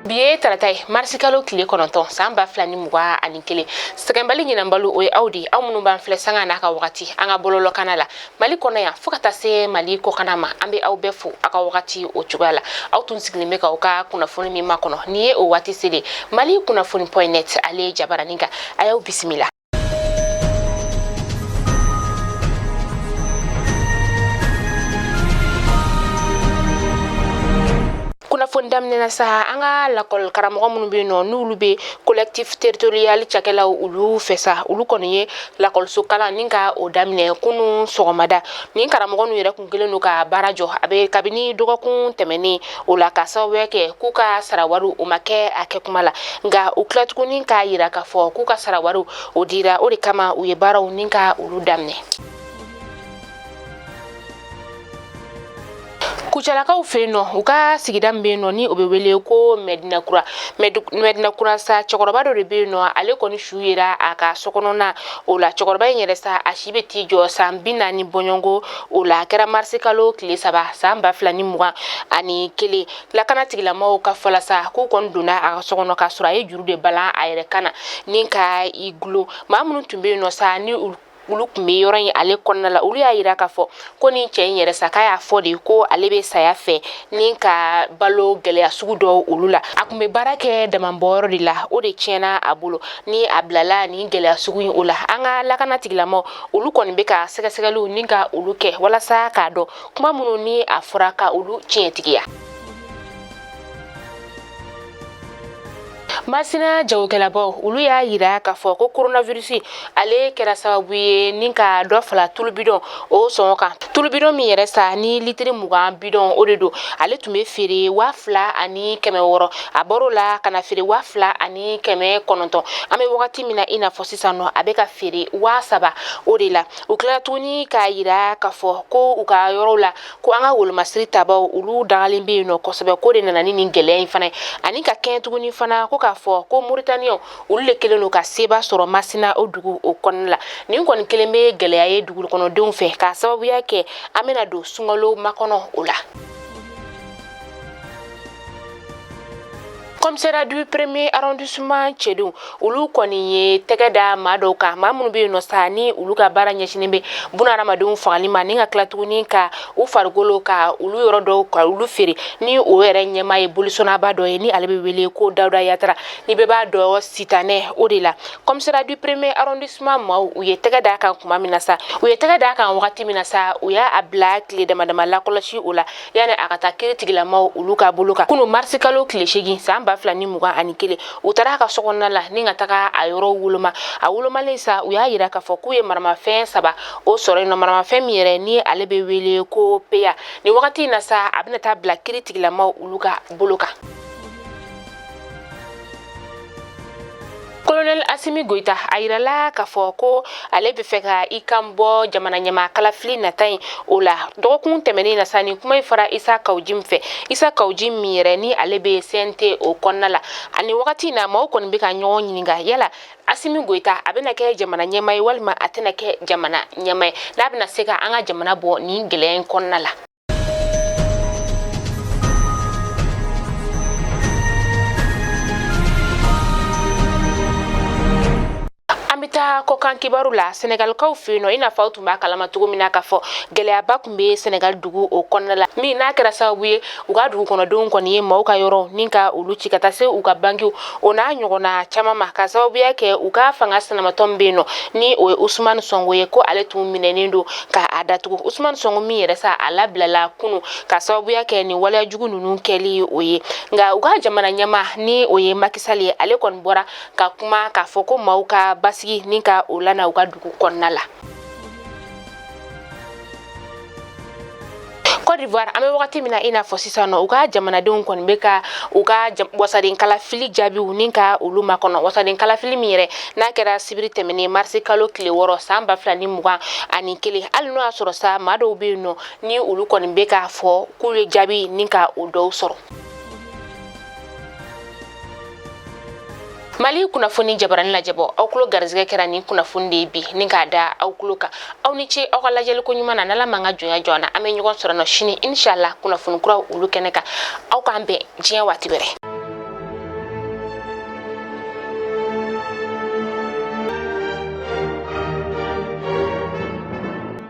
biye taratai marsikalo kile kononton samba flani muga ani kele sekembali nyina mbalu o audi amunu ban fle sanga na ka wakati anga bololo kanala mali kona ya fukata se mali ko kanama ambe au befu aka wakati o chugala au tunsigli meka oka kuna foni mi makono niye o wati sele mali kuna foni.net ale jabaraninga ayo bismillah. Kuna fondam nena sa anga lakol karamogo munu be no nulu be collectif territorial chakela ulu fesa ulu konye lakol sukala ninga o damne kunu sogomada nin karamogo nu yere kunkele no ka barajo abe kabini dogokun temeni ula kasa weke kuka sarawaru umake akekumala nga uklat kunin ka yira ka fo kuka sarawaru odira ori kama uye bara uninga ulu damne kuchalaka ufeno uka sigida mbeno ni obewele ko Medina Kura sa chokoroba do rebeno ale ko ni shuyira aka sokonona ola chokoroba nyeresa ashibe tijo sambina ni bonyongo ola kera marsikalo kile saba samba flani muga ani kele la kana tigila mo ka folasa ku konduna aka sokono ka sura e juru de bala ayre kana ninka iglo mamunu tumbe no sa ni ulu kumbe yoran ale konna la ulu ya yira ka fo ko ni chen yere saka ya fo de ko ale be saya fe ninka balo gele asugu do ulula akumbe barake de mamboro dila o de chena abulo ni ablala ni gele asugu ula anga la kana tiglamo ulu kon be ka sega segalu ninka ulu ke wala sa ka do kuma munu ni afuraka ulu chen tigiya masina jawokela bo ulu ya yira ka fo ko coronavirus ale kera sababu ye ninka do fala tulbidon o sonka tulbidon mi yere sa ni litri mugan bidon o dedo ale tume fere wafla ani keme woro aborola kana fere wafla ani keme kononton ame wakati mina ina fo sisano abeka fere wasaba o de la ukla tuni ka yira ka fo ko uka yorola ko anga wol masrita ba ulu dalimbe no ko sabe ko de nani ni ngele fana ani ka kentuguni fana ko ka fo ko Mauritania ulle keleno ka seba soro masina odugu o konna ni ngoni keleme gele ya dugu kono don fe ka sababu yake amena do sungolo makono ola comme sera du premier arrondissement Tchedou ulu koni ye tegeda madoka mamunu be no sani ulu ka bara nyeshinebe buna ramadun fali maninga klatuni ka u fargolo ka ulu yorodo ka ulu firi ni o ere nyema e bulisona bado ni alebe wele ko dawda yatra ni be ba do sitane odila comme sera du premier arrondissement ma u ye tegeda kan kuma minasa u ye tegeda kan wakati minasa u ya abla kle de madama la kolashi ula yani akata kritigila ma ulu ka buluka kuno marsikalo kleshegi samba flani muga ani kele utara ka sokonna la ninga taka ayoro wuluma awuluma lesa uya yira ka fokuye marama fe saba o sore no marama fe miere ni alebe wele ko peya ni wakati na sa abina ta black critic la ma uluka buluka Colonel Assimi Goita ayirala ka fo ko ale be feka ikambo jamana nyama kala fili na tay ola dokun temeni na sani kuma ifara Isa Kaujim fe Isa Kaujim mire ni ale be sente o konnala ani wakati na ma ko be ka nyon nyinga yala Assimi Goita abena ke jamana nyama walma atena ke jamana nyama na bina seka anga jamana bo ni gelen konnala amita ko kan kibaru la Senegal kaw fino ina fautu ma kala matugo mina ka fo gele abakumbe Senegal dugu o konnala mi na kera sabuye uga dugu kono don ko ni mo ka yoro ninka uluchi kata se uga bangi ona nyogona chama maka sababu yake uga fanga sana matombe no ni o Usman Songo ye ko ale tum minenindo ka adatu Usman Songo mi resa ala blala kunu ka sababu yake ni wala jugu nunu keli oye nga uga jamana nyama ni oye makisali ale kon bora ka kuma ka foko mauka basi ninka ulana uga dugu konnala Côte d'Ivoire ame wakati mina ina fo sisano uga jamana de kon beka uga wasadin kala fili jabi uninka uluma kono wasadin kala fili mire na kera sibiri temeni marsi kalo kile woro samba flani muga ani kele alno asoro sa mado bino ni ulu kon beka fo kule jabi ninka udo soro Mali kuna funi jabaran la jabo awkulo garzga kera ni kuna fundi bi ninga da awkulo ka awni ci awkala jeli ko nyuma na la manga joya jona ame nyugon soro no shini inshallah kuna funi kura ulu keneka awkambe jiya wati bere